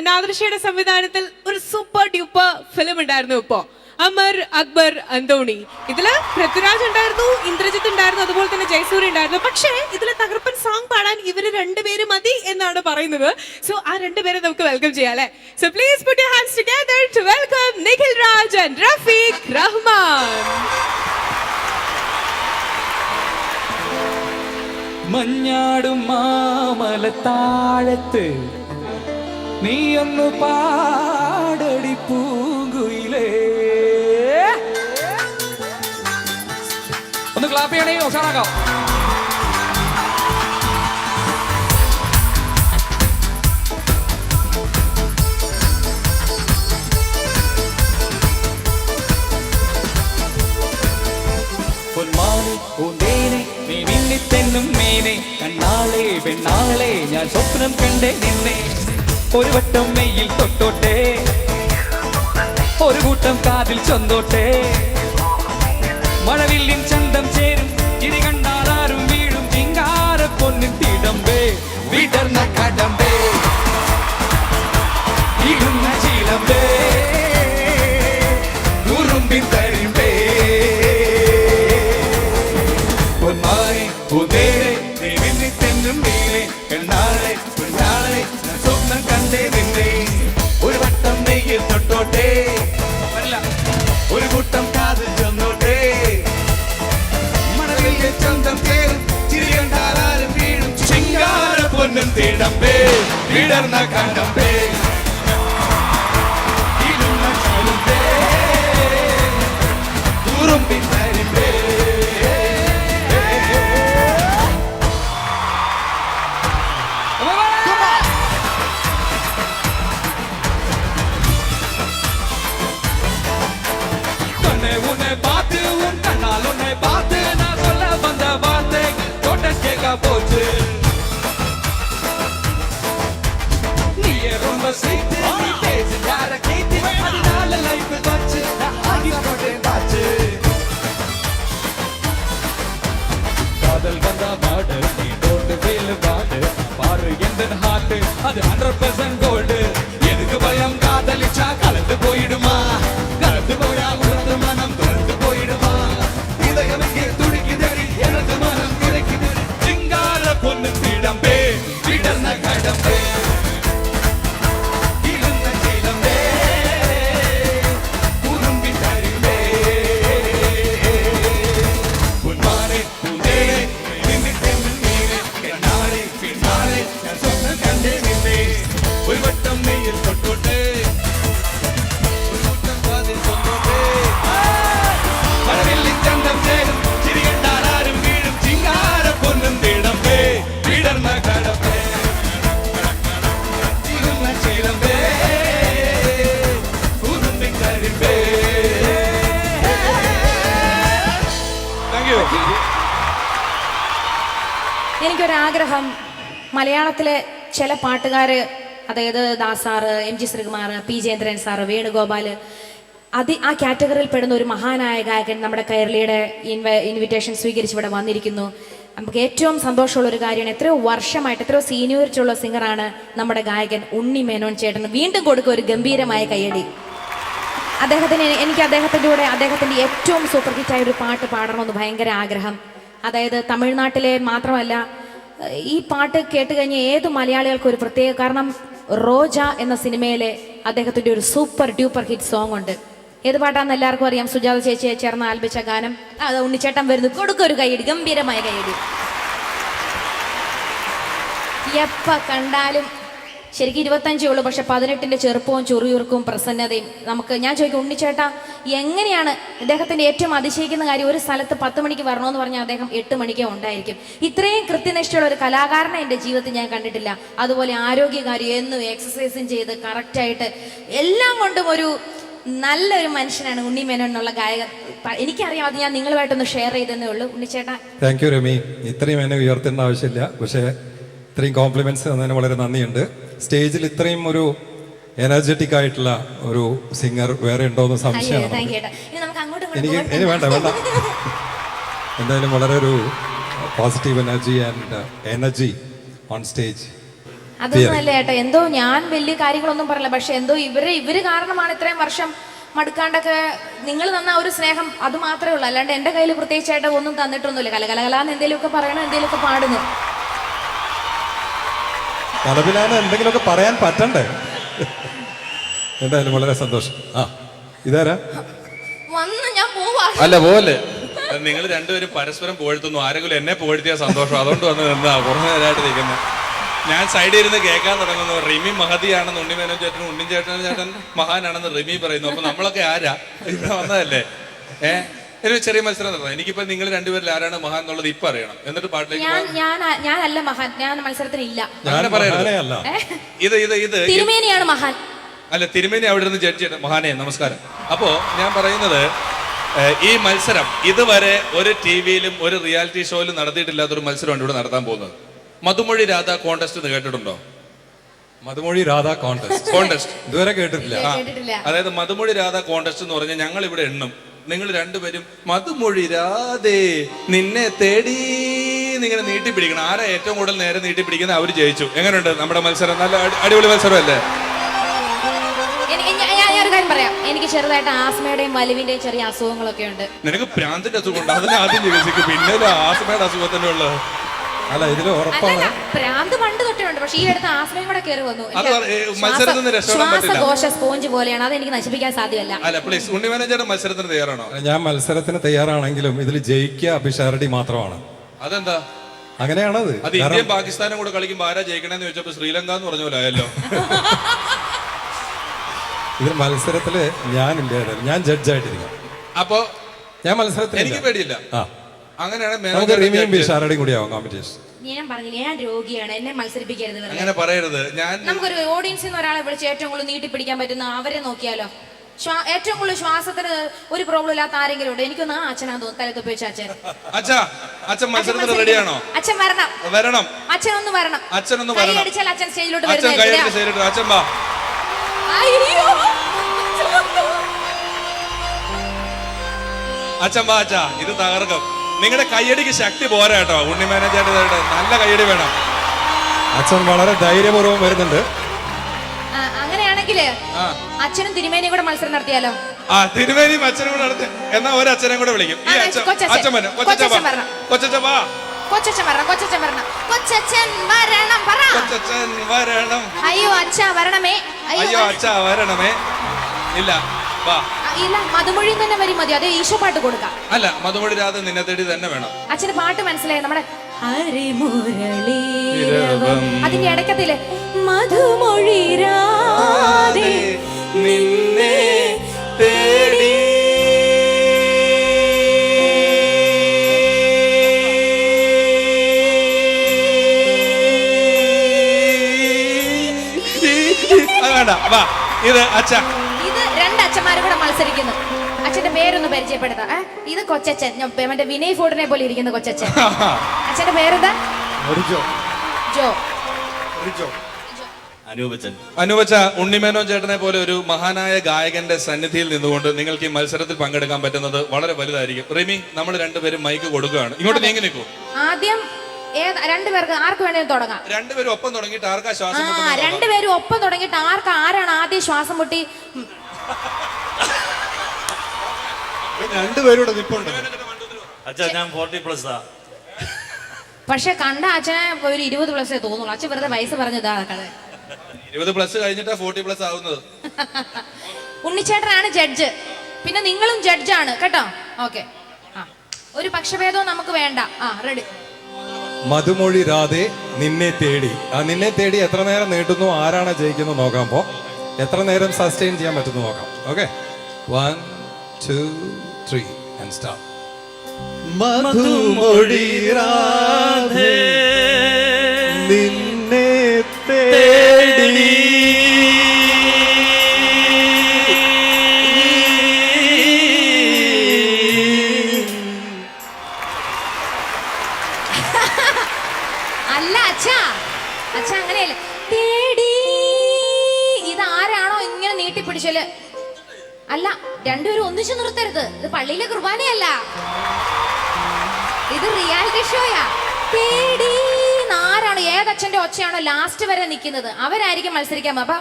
നാദൃശയുടെ സംവിധാനത്തിൽ ഒരു super duper film ഉണ്ടായിരുന്നു ഇപ്പോ, അമർ അക്ബർ അന്തോണി. ഇതില് പൃഥ്വിരാജ് ഉണ്ടായിരുന്നു, ഇന്ദ്രജിത്ത് ഉണ്ടായിരുന്നു, അതുപോലെ തന്നെ ജയസൂര്യ ഉണ്ടായിരുന്നു. പക്ഷേ ഇതില് തകർപ്പൻ സോങ് പാടാൻ ഇവര് രണ്ടുപേര് മതി എന്നാണ് പറയുന്നത്. സോ ആ രണ്ടുപേരെ നമുക്ക് വെൽക്കം ചെയ്യാം അല്ലെ. So please put your hands together to welcome Nikhil Raj and Rafeeq Rahman. മഞ്ഞാടും മാമല താഴത്ത് നീ ഒന്ന് പാടടി പൂങ്കുയിലേ. ഒന്ന് ക്ലാപ്പ് ചെയ്യണേ, ഉഷാറാക്കാം. പൊന്മാനെ പൂന്തേനെ നീ മിന്നിത്തെന്നും മേനെ, കണ്ണാളെ പെണ്ണാളെ ഞാൻ സ്വപ്നം കണ്ടേ നിന്നെ. ഒരു വട്ടം മെയ്യിൽ തൊട്ടോട്ടെ, ഒരു കൂട്ടം കാതിൽ ചൊന്തോട്ടെ. മഴവില്ലിൻ ചന്തം ചേരും ഇനി കണ്ടാലാരും വീഴും ചിങ്കാര പൊന്നിൻ തിടമ്പേ. വിടർന്ന കടമ്പേ ഇരുന്ന ചീലമ്പേ ഉറുമ്പിൻ തരിമ്പേ. പൊന്മാനെ പൂന്തേനെ നീ മിന്നിത്തെന്നും മേനെ, കണ്ണാളെ പെണ്ണാളെ സ്വപ്നം കണ്ടേ നിന്നെ. ഒരു വട്ടം നെയ്യിൽ തൊട്ടോട്ടെ, ഒരു കൂട്ടം കാതിൽ ചെന്നോട്ടെ. മണലിൽ ചന്തം ചേരും ചിരി കണ്ടാലും വീഴും ചിങ്കാര പൊന്നും തിടമ്പേ. വിടർന്ന കണ്ടമ്പേ ഇരുന്ന ചീലമ്പേ ഉറുമ്പിൻ തരിമ്പേ. உன்னை பார்த்து உன் கண்ணால் உன்னை பார்த்து நான் சொல்ல வந்த வார்த்தை தோட்டம் கேட்க போச்சு. நீயே ரொம்ப சீட்டு, நீ பேசி யார கேட்டு அதனால லைஃப் வச்சு நான் ஆகி போட்டேன் பாச்சு. காதல் வந்தா பாடு நீ டோட்டு ஃபீல் பாடு பாரு எந்த ஹார்ட் அது 100% கோல்டு. எதுக்கு பயம், காதலிச்சா கலந்து போயிடுமா, கலந்து போயா உனது மனம் துறந்து போயிடுமா. இதயமே துடிக்குதடி எனது மனம் கிடைக்குதடி சிங்கார பொண்ணு திடம்பே. விடர்ன கடம்பே இருந்த சீலம்பே உறும்பி தரிம்பே. பொன்மானே பூந்தேனே நின்னித்தென்னு நீனே, கண்ணாளே பின்னாலே நான் சொன்ன கண்டே நின்னே. ஒரு வட்டம் மெய்யில் தொட்டோட்டே, ஒரு கூட்டம் காதில் சொன்னோட்டே. மனதில் சந்தம் சேரும் சிரி கண்டாலும் வீழும் சிங்கார பொன்னும் திடம்பே. விடர்ந்த கடம்பே இருந்த சீலம்பே உறும்பின் தரிம்பே. എനിക്കൊരാഗ്രഹം, മലയാളത്തിലെ ചില പാട്ടുകാര്, അതായത് ദാസാറ്, M G Sreekumar, P Jayendran sir, Venugopal, ആ കാറ്റഗറിയിൽ പെടുന്ന ഒരു മഹാനായ ഗായകൻ നമ്മുടെ കേരളീയുടെ ഇൻവിറ്റേഷൻ സ്വീകരിച്ച് ഇവിടെ വന്നിരിക്കുന്നു. നമുക്ക് ഏറ്റവും സന്തോഷമുള്ള ഒരു കാര്യമാണ്, എത്രയോ വർഷമായിട്ട് എത്രയോ സീനിയോറിറ്റി ഉള്ള സിംഗറാണ് നമ്മുടെ ഗായകൻ ഉണ്ണി മേനോൻ ചേട്ടൻ. വീണ്ടും കൊടുക്കുക ഒരു ഗംഭീരമായ കയ്യടി അദ്ദേഹത്തിന്. എനിക്ക് അദ്ദേഹത്തിൻ്റെ കൂടെ അദ്ദേഹത്തിൻ്റെ ഏറ്റവും സൂപ്പർ ഹിറ്റായ ഒരു പാട്ട് പാടണമെന്ന് ഭയങ്കര ആഗ്രഹം. അതായത് തമിഴ്നാട്ടിലെ മാത്രമല്ല, ഈ പാട്ട് കേട്ട് കഴിഞ്ഞ ഏത് മലയാളികൾക്കും ഒരു പ്രത്യേക, കാരണം റോജ എന്ന സിനിമയിലെ അദ്ദേഹത്തിൻ്റെ ഒരു സൂപ്പർ ഡ്യൂപ്പർ ഹിറ്റ് സോങ് ഉണ്ട്. ഏത് പാട്ടാണെന്ന് എല്ലാവർക്കും അറിയാം, സുജാത ചേച്ചിയെ ചേർന്ന് ആലപിച്ച ഗാനം. അത് ഉണ്ണിച്ചേട്ടൻ വരുന്നു, കൊടുക്കൊരു കൈയടി, ഗംഭീരമായ കൈയടി. എപ്പ കണ്ടാലും ശരിക്കും 25 ഉള്ളൂ, പക്ഷെ 18ന്റെ ചെറുപ്പവും ചുറിയുറുക്കും പ്രസന്നതയും നമുക്ക്. ഞാൻ ചോദിക്കും, ഉണ്ണിച്ചേട്ടാ എങ്ങനെയാണ്? അദ്ദേഹത്തിന്റെ ഏറ്റവും അതിശയിക്കുന്ന കാര്യം, ഒരു സ്ഥലത്ത് 10 മണിക്ക് വരണമെന്ന് പറഞ്ഞാൽ അദ്ദേഹം 8 മണിക്കേ ഉണ്ടായിരിക്കും. ഇത്രയും കൃത്യനിഷ്ഠയുള്ള ഒരു കലാകാരനെ എൻ്റെ ജീവിതത്തിൽ ഞാൻ കണ്ടിട്ടില്ല. അതുപോലെ ആരോഗ്യകാര്യം, എന്നും എക്സസൈസും ചെയ്ത് കറക്റ്റായിട്ട് എല്ലാം കൊണ്ടും ഒരു നല്ലൊരു മനുഷ്യനാണ് ഉണ്ണി മേനോൻ എന്നുള്ള ഗായകൻ. എനിക്കറിയാം, അത് ഞാൻ നിങ്ങളുമായിട്ടൊന്ന് ഷെയർ ചെയ്തേ ഉള്ളൂ. ഉണ്ണിച്ചേട്ടാ താങ്ക് യു രമി. ഇത്രയും എന്നെ ഉയർത്തേണ്ട ആവശ്യമില്ല, പക്ഷേ ഇത്രയും കോംപ്ലിമെന്റ്സ് തന്നതിന് വളരെ നന്ദിയുണ്ട്. സ്റ്റേജിൽ ഇത്രയും ഒരു എനർജറ്റിക് ആയിട്ടുള്ള ഒരു സിംഗർ വേറെ ഉണ്ടോന്ന് സംശയമാണ്. ഇനി വേണ്ട എന്തായാലും വളരെ ഒരു positive energy and energy on stage. അതൊന്നും അല്ല ചേട്ടാ, എന്തോ ഞാൻ വലിയ കാര്യങ്ങളൊന്നും പറയില്ല, പക്ഷെ എന്തോ ഇവര് കാരണമാണ് ഇത്രയും വർഷം മടുക്കാണ്ടൊക്കെ നിങ്ങൾ തന്ന ഒരു സ്നേഹം അത് മാത്രമേ ഉള്ളൂ. അല്ലാണ്ട് എന്റെ കയ്യിൽ പ്രത്യേകിച്ചായിട്ട് ഒന്നും തന്നിട്ടൊന്നുമില്ല. കലകലകലാന്ന് എന്തെങ്കിലുമൊക്കെ പറയണം, എന്തെങ്കിലുമൊക്കെ പാടുന്നു. കലപിലാന്ന് എന്തെങ്കിലുമൊക്കെ പറയാൻ പറ്റണ്ടേ? എന്തായാലും വളരെ സന്തോഷം. ആ ഇതാരാ? വന്ന് ഞാൻ പോവാ. അല്ല പോലെ നിങ്ങൾ രണ്ടുപേരും പരസ്പരം പുകഴ്ത്തുന്നു. ആരെങ്കിലും എന്നെ പുകഴ്ത്തിയ സന്തോഷം, അതുകൊണ്ട് വന്ന് നിന്നാ കുറേ നേരമായിട്ട് നിൽക്കുന്നത്. ഞാൻ സൈഡിൽ ഇരുന്ന് കേൾക്കാൻ തുടങ്ങുന്നു. റിമി മഹതിയാണെന്ന് ഉണ്ണിമേനോൻ ചേട്ടനും, ചേട്ടൻ മഹാനാണെന്ന് റിമി പറയുന്നു. അപ്പൊ നമ്മളൊക്കെ ആരാ? ഇവിടെ വന്നതല്ലേ? ഒരു ചെറിയ മത്സരം നടത്താം. എനിക്കിപ്പോ നിങ്ങൾ രണ്ടുപേരിൽ ആരാണ് മഹാൻ എന്നുള്ളത് ഇപ്പൊ അറിയണം. എന്നിട്ട് പാട്ടിലേക്ക് ഞാനല്ല മഹാൻ, ഞാൻ മത്സരത്തിനില്ല. അങ്ങനെ പറയരുത്. ഇത് തിരുമേനിയാണ് മഹാൻ. അല്ല, തിരുമേനി അവിടെ നിന്ന് ജഡ്ജ് ചെയ്യണം. മഹാനെ നമസ്കാരം. അപ്പോ ഞാൻ പറയുന്നത്, ഈ മത്സരം ഇതുവരെ ഒരു ടിവിയിലും ഒരു റിയാലിറ്റി ഷോയിലും നടത്തിയിട്ടില്ലാത്തൊരു മത്സരമാണ് ഇവിടെ നടത്താൻ പോകുന്നത്. മധുമൊഴി രാധ കോൺടെസ്റ്റ് എന്ന് കേട്ടിട്ടുണ്ടോ? മധുമൊഴി രാധ കോൺടെസ്റ്റ് ഇതുവരെ കേട്ടിട്ടില്ല. അതായത് മധുമൊഴി രാധ കോൺടെസ്റ്റ് എന്ന് പറഞ്ഞാൽ ഞങ്ങൾ ഇവിടെ എണ്ണും. നിങ്ങൾ രണ്ടുപേരും മധുമൊഴി രാധേ നിന്നെ തേടി ഇങ്ങനെ നീട്ടിപ്പിടിക്കണം. ആരാ ഏറ്റവും കൂടുതൽ നേരെ നീട്ടിപ്പിടിക്കുന്നത് അവര് ജയിച്ചു. എങ്ങനെയുണ്ട് നമ്മുടെ മത്സരം? നല്ല അടിപൊളി മത്സരമല്ലേ? ഞാനൊരു കാര്യം പറയാം, എനിക്ക് ചെറുതായിട്ട് ആസ്മയുടെയും വലിവിന്റെയും ചെറിയ അസുഖങ്ങളൊക്കെ ഉണ്ട്. നിനക്ക് പ്രാന്തിന്റെ അസുഖമുണ്ട്, അതിനെ ആദ്യം ചികിത്സിക്കും, പിന്നെ ആസ്മയുടെ അസുഖത്തിന്റെ ഉള്ളത്. അല്ല, ഇതിൽ ഉറപ്പാണ്. പ്രാന്ത് പണ്ട് തൊട്ടുണ്ട്, പക്ഷെ ഈ അടുത്ത് ആസ്മയും കൂടെ കയറി വന്നു. ശ്വാസകോശ സ്പോഞ്ച് പോലെയാണ്, അത് എനിക്ക് നശിപ്പിക്കാൻ സാധ്യമല്ല. അല്ല പ്ലീസ്, ഉണ്ണി മാനേജർ മത്സരത്തിന് തയ്യാറാണോ? ഞാൻ മത്സരത്തിന് തയ്യാറാണെങ്കിലും ഇതിൽ ജയിക്കുക അഭിഷാരടി മാത്രമാണ്. അതെന്താ അങ്ങനെയാണത്? അത് ഇന്ത്യയും പാകിസ്ഥാനും കൂടെ കളിക്കുമ്പോൾ ആരാ ജയിക്കണെന്ന് ചോദിച്ചപ്പോ ശ്രീലങ്ക എന്ന് പറഞ്ഞ പോലെ ആയല്ലോ. ഇതിൽ മത്സരത്തില് ഞാനില്ല, ഞാൻ ജഡ്ജായിട്ടിരിക്കും. അപ്പോ ഞാൻ മത്സരത്തിൽ എനിക്ക് പേടിയില്ല. നമുക്ക് റിമിയും ബിഷാരടിയും കൂടി ആവും കോമ്പറ്റീഷൻ. ഞാൻ പറഞ്ഞില്ല, ഞാൻ രോഗിയാണ്, എന്നെ മത്സരിപ്പിക്കരുത്. അങ്ങനെ പറയരുത്. നമുക്കൊരു ഓഡിയൻസിൽ നിന്ന് ഒരാളെ വിളിച്ച് ഏറ്റവും കൂടുതൽ നീട്ടിപ്പിടിക്കാൻ പറ്റുന്ന അവരെ നോക്കിയാലോ? ഏറ്റവും കൂടുതൽ ശ്വാസത്തിന് ഒരു പ്രോബ്ലം ഇല്ലാത്ത ആരെങ്കിലും ഉണ്ട്? എനിക്കൊന്ന് ആ അച്ഛനാന്ന് തോന്നുന്നു, തലത്ത് ഉപയോഗിച്ച അച്ഛൻ മത്സരത്തിന് റെഡിയാണോ? അച്ഛൻ വരണം. അച്ഛനൊന്ന് വരണം. അടിച്ചാൽ അച്ഛൻ സ്റ്റേജിലോട്ട് വരുന്നത്. അച്ഛൻ വാ. അച്ഛൻ വാ. അച്ഛാ, ഇത് തകർക്കും. നിങ്ങളുടെ കയ്യടിക്ക് ശക്തി പോരാ കേട്ടോ. ഉണ്ണി മാനേജർ നല്ല കയ്യടി വേണം. അച്ഛൻ വളരെ ധൈര്യപൂർവ്വം വരുന്നുണ്ട്. അങ്ങനെയാണെങ്കില് അച്ഛനും തിരുമേനിയും കൂടെ മത്സരം നടത്തിയാലോ? തിരുമേനിയും അച്ഛനും കൂടെ നടത്തി. എന്നാ ഒരു അച്ഛനെ കൂടെ വിളിക്കും. ഈ അച്ഛൻ കൊച്ചച്ഛൻ വരണം. അയ്യോ അച്ഛാ വരണമേ. ഇല്ല വാ. ഇല്ല, മധുമൊഴി തന്നെ വരി മതി. അത് ഈശോ പാട്ട് കൊടുക്കാം. അല്ല, മധുമൊഴി രാധ നിന്നെ തേടി തന്നെ വേണം. അച്ഛന് പാട്ട് മനസ്സിലായി, നമ്മുടെ അതിന്റെ ഇടക്കത്തില് മധുമൊഴി രാധേ നിന്നെ തേടി. വേണ്ട വാ. ഇത് അച്ഛ, ഇത് രണ്ടച്ഛന്മാരും കൂടെ മത്സരിക്കുന്നു. അച്ഛന്റെ പേരൊന്ന് പരിചയപ്പെടുത്താം. ഇത് കൊച്ചച്ഛൻ, മറ്റേ വിനയ് ഫോർഡിനെ പോലെ ഇരിക്കുന്ന കൊച്ചച്ഛൻ. അച്ഛന്റെ പേരെന്താ? ജോ. അനൂപച്ച, ഉണ്ണിമേനോൻ ചേട്ടനെ പോലെ ഒരു മഹാനായ ഗായകന്റെ സന്നിധിയിൽ നിന്നുകൊണ്ട് നിങ്ങൾക്ക് ഈ മത്സരത്തിൽ പങ്കെടുക്കാൻ പറ്റുന്നത് വളരെ വലുതായിരിക്കും. റിമി, നമ്മൾ രണ്ടുപേരും മൈക്ക് കൊടുക്കുകയാണ്. ഇങ്ങോട്ട് നീങ്ങി നിൽക്കൂ. ആദ്യം രണ്ടുപേർക്ക് ആർക്ക് വേണേലും തുടങ്ങാം. രണ്ടുപേരും ഒപ്പം തുടങ്ങിയിട്ട് ആർക്കാ ശ്വാസം? രണ്ടുപേരും ഒപ്പം തുടങ്ങിയിട്ട് ആരാണ് ആദ്യം ശ്വാസം മുട്ടി? രണ്ടുപേരുടെ നിപ്പുണ്ട്. ഞാൻ 40+ ആ. പക്ഷെ കണ്ട അച്ഛനെ ഒരു 20+ തോന്നുള്ളൂ. അച്ഛൻ വെറുതെ വയസ്സ് പറഞ്ഞതാ. 20+ കഴിഞ്ഞിട്ടാ 40+ ആവുന്നത്. ഉണ്ണിച്ചേട്ടനാണ് ജഡ്ജ്, പിന്നെ നിങ്ങളും ജഡ്ജാണ് കേട്ടോ. ഓക്കെ, ഒരു പക്ഷഭേദവും നമുക്ക് വേണ്ട. റെഡി. മധുമൊഴി രാധേ നിന്നെ തേടി. നിന്നെ തേടി എത്ര നേരം നീട്ടുന്നു, ആരാണ് ജയിക്കുന്നു നോക്കാം. പോ, എത്ര നേരം സസ്റ്റെയിൻ ചെയ്യാൻ പറ്റുന്നു നോക്കാം. Okay, 1 2 3 and start. മധുമൊഴി രാധേ നിന്നെ തേടി അല്ല അച്ഛാ, അങ്ങനെയല്ല. തേടി ഇതാരാണോ ഇങ്ങനെ നീട്ടിപ്പിടിച്ചല്? അല്ല, രണ്ടുപേരും ഒന്നിച്ചു നിർത്തരുത്. ഇത് പള്ളിയിലെ കുർബാനയല്ല, ഇത് റിയാലിറ്റി ഷോയാ. തേടി നിന്ന് ആരാണോ ഏതച്ഛന്റെ ഒച്ചയാണോ ലാസ്റ്റ് വരെ നിൽക്കുന്നത് അവരായിരിക്കും മത്സരിക്കാൻ. അപ്പൊ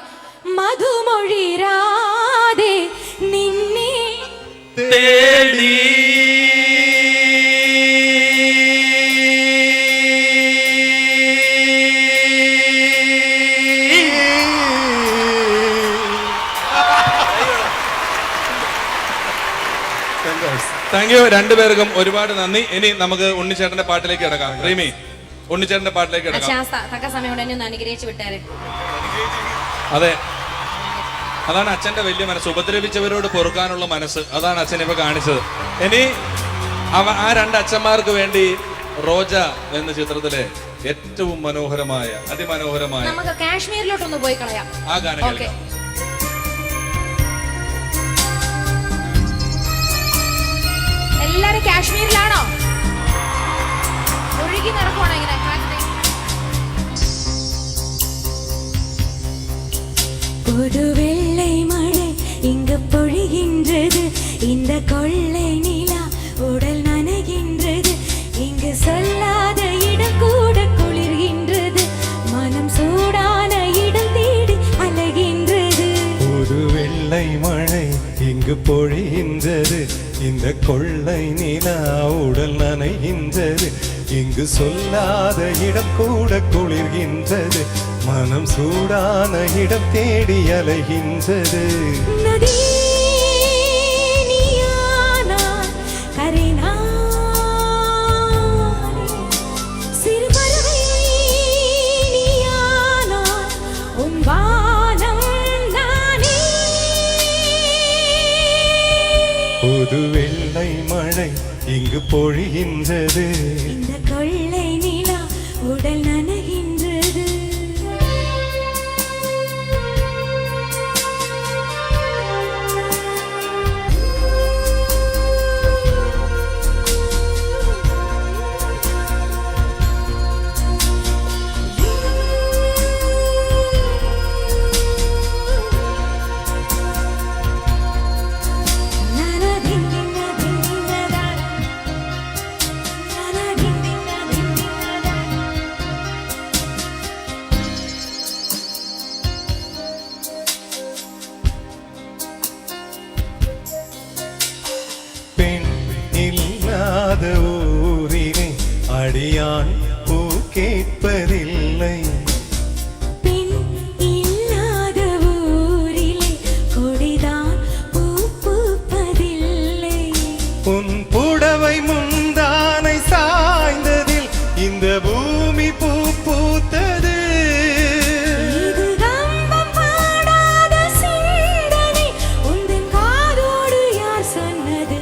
മധുമൊഴിരാതെ നിന്നെ തേടി താങ്ക് യു രണ്ടുപേർക്കും ഒരുപാട് നന്ദി. ഇനി നമുക്ക് ഉണ്ണിച്ചേട്ടന്റെ പാട്ടിലേക്ക് കിടക്കാം. റീമി, ഉണ്ണിച്ചേട്ടന്റെ പാട്ടിലേക്ക് കിടക്കാം. അച്ഛാ തക്ക സമയം കൊണ്ട് എന്നെ ഒന്ന് അനുഗ്രഹിച്ചു വിട്ടാരെ. അതെ, അതാണ് അച്ഛന്റെ വലിയ മനസ്സ്. ഉപദ്രവിച്ചവരോട് പൊറുക്കാനുള്ള മനസ്സ്, അതാണ് അച്ഛൻ ഇപ്പൊ കാണിച്ചത്. ഇനി ആ രണ്ട് അച്ഛന്മാർക്ക് വേണ്ടി റോജ എന്ന ചിത്രത്തിലെ ഏറ്റവും മനോഹരമായ അതിമനോഹരമായ നമുക്ക് കാശ്മീരിലോട്ടൊന്ന് പോയി കളയാം. ആ ഗാനം കേൾക്കാം. എല്ലാരും കാശ്മീരിലാണോ? ഒഴുകി നടക്കുവാണോ ഇങ്ങനെ? புது வெள்ளை மழை இங்கு பொழிகின்றது, இந்த கொள்ளை நிலா உடல் நனைகின்றது, இங்கு சொல்லாத இடம் கூட குளிர்கின்றது, மனம் சூடான இடம் தேடி அலைகின்றது. புது வெள்ளை மழை இங்கு பொழிகின்றது, இந்த கொள்ளை நிலா உடல் நனைகின்றது, இங்கு சொல்லாத இடம் கூட குளிர்கின்றது, மனம் சூடான இடம் தேடி அலைகின்றது. நதி நீயானாய், கரை நானே, சிறு பறவை நீயானாய், உன் வானம் நானே. புது வெள்ளை மழை இங்கு பொழிகின்றது, இந்த கொள்ளை நிலா உடல் நனைகின்றது. பெண் இல்லாத ஊரிலே அடியான் பூ கேட்பதில்லை, பெண் இல்லாத ஊரிலே கொடிதான் பூ பூப்பதில்லை. உன் புடவை முந்தானை சாய்ந்ததில் இந்த பூமி பூ பூத்தது. இது கம்பம் பாடாத சிந்தனை, உந்தன் காதோடு யார் சொன்னது?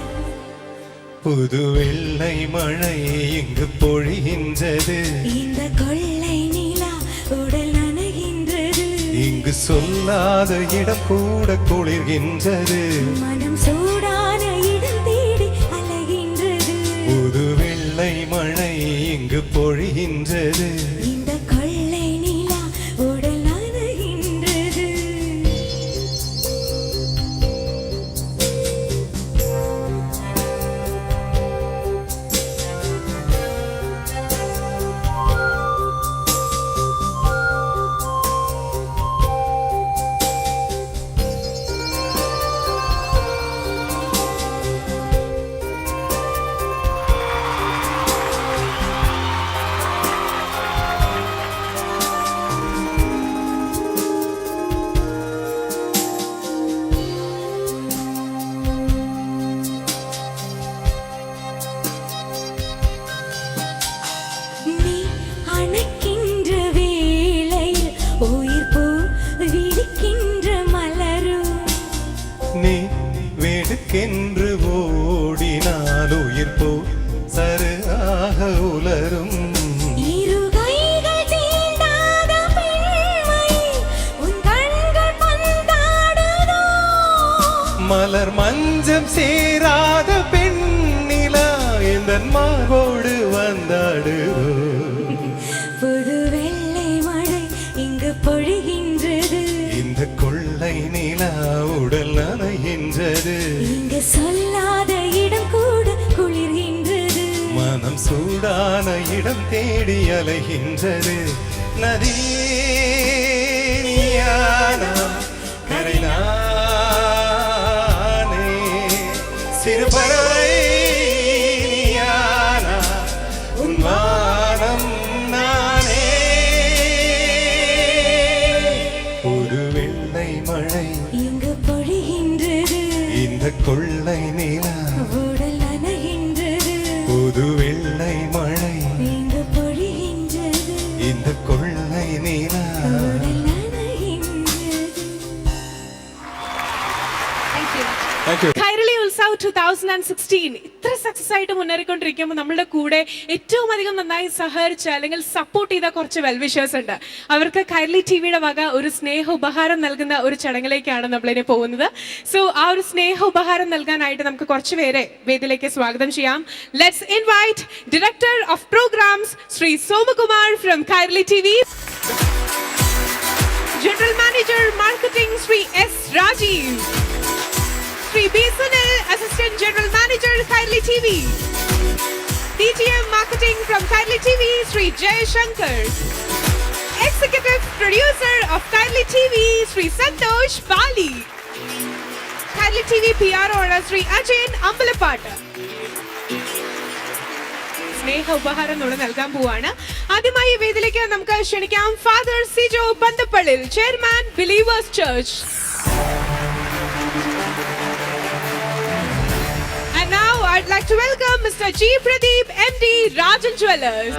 புது வெள்ளை மழை இங்கு பொழிகின்றது, இந்த கொள்ளை நிலா உடல் நனைகின்றது, இங்கு சொல்லாத இடம் கூட குளிர்கின்றது, மனம் சூடான இடம் தேடி அலைகின்றது. புது வெள்ளை மழை இங்கு பொழிகின்றது, இந்த கொள்ளை நிலா உடல் நனைகின்றது. நீ அணைக்கின்ற வேளையில் உயிர் போ விடுக்கின்ற மலரும், நீ வேடுக்கென்று ஓடினால் உயிர் போ சருகாக உலரும். இரு கைகள் தீண்டாத பெண்மை, உன் கண்கள் பந்தாடுதோ? மலர் மஞ்சம் சேராத பெண்ணிலா எந்தன் மார்போடு வந்தாடுவோ. புது வெள்ளை மழை இங்கு பொழிகின்றது, இந்த கொள்ளை நிலா உடல் நனைகின்றது, இங்கு சொல்லாத இடம் கூட குளிர்கின்றது, மனம் சூடான சூடான இடம் தேடி அலைகின்றது நதி நீயானா கரை நானே சிறு பறவை நீயானா உன் வானம் நானே ஒரு வெள்ளை மழை இங்கு பொழிகின்றது இந்த கொள்ளை நிலா உடல் நனைகின்றது புது வெள்ளை மழை இங்கு பொழிகின்றது இந்த கொள்ளை நிலா உடல் நனைகின்றது കൈരളി ഉത്സവ് 2016 ഇത്ര സക്സസ് ആയിട്ട് മുന്നേറിക്കൊണ്ടിരിക്കുമ്പോൾ നമ്മളുടെ കൂടെ ഏറ്റവും അധികം നന്നായി സഹകരിച്ച അല്ലെങ്കിൽ സപ്പോർട്ട് ചെയ്ത കുറച്ച് വെൽവിഷേഴ്സ് ഉണ്ട്. അവർക്ക് കൈരളി ടിവിയുടെ വക ഒരു സ്നേഹ ഉപഹാരം നൽകുന്ന ഒരു ചടങ്ങിലേക്കാണ് നമ്മളിനി പോകുന്നത്. സോ ആ ഒരു സ്നേഹ ഉപഹാരം നൽകാനായിട്ട് നമുക്ക് കുറച്ച് പേരെ വേദിയിലേക്ക് സ്വാഗതം ചെയ്യാം. Let's invite director of programs Shri Somakumar from Kairali TV, general manager marketing Shri S Rajeev, Sri B. Sunil, Assistant General Manager, Khairli TV. DGM Marketing from Khairli TV, Sri Jay Shankar. Executive Producer of Khairli TV, Sri Santosh Bali. Khairli TV PR owner, Sri Ajayan Ambalapatta. സ്നേഹ ഉപഹാരം നമ്മൾ നൽകാൻ പോവാണ്. ആദ്യമായി വേദിയിലേക്ക് നമുക്ക് ക്ഷണിക്കാം father Sijo Panthappallil, chairman believers church. And now I'd like to welcome Mr. G. Pradeep, MD, Rajan Jewellers.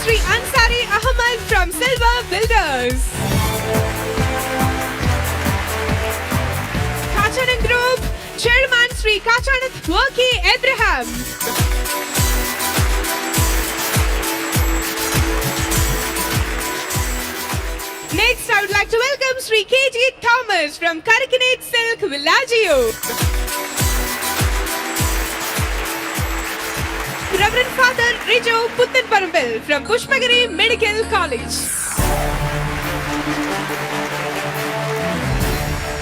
Sri Ansari Ahmad from Silver Builders. Kachanan Group, Chairman Sri Kachanath Worki Abraham. Next, I would like to welcome Sri K.G. Thomas from Karakanate Silk Villaggio. Reverend Father Rijo Puttanparambal from Pushpagiri Medical College.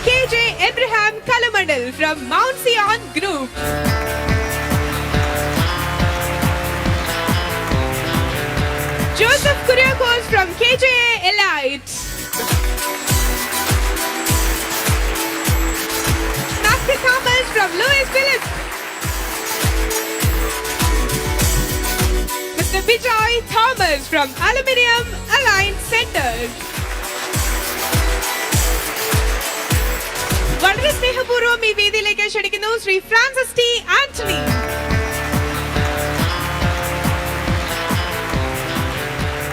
K.J. Abraham Kalamandal from Mount Sion Group. Joseph Kuriakos from KJA Elite. Matthew Thomas from Louis Phillips. Mr. Bijoy Thomas from Aluminium Alliance Center. വളരെ സ്നേഹപൂർവ്വം ഈ വേദിയിലേക്ക് ക്ഷണിക്കുന്നു Shri Francis T Antony.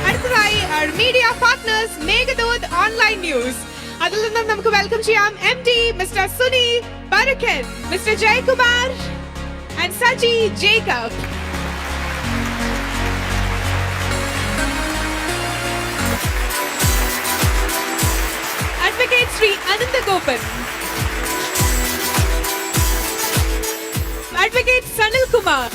അടുത്തതായി our media partners Meghadoot Online News. അതിൽ നിന്നും നമുക്ക് welcome ചെയ്യാം MD Mr. Suni Barukan, Mr. Jaykumar and Saji Jacob. Advocate Sri Anandagopan, Advocate Sanil Kumar,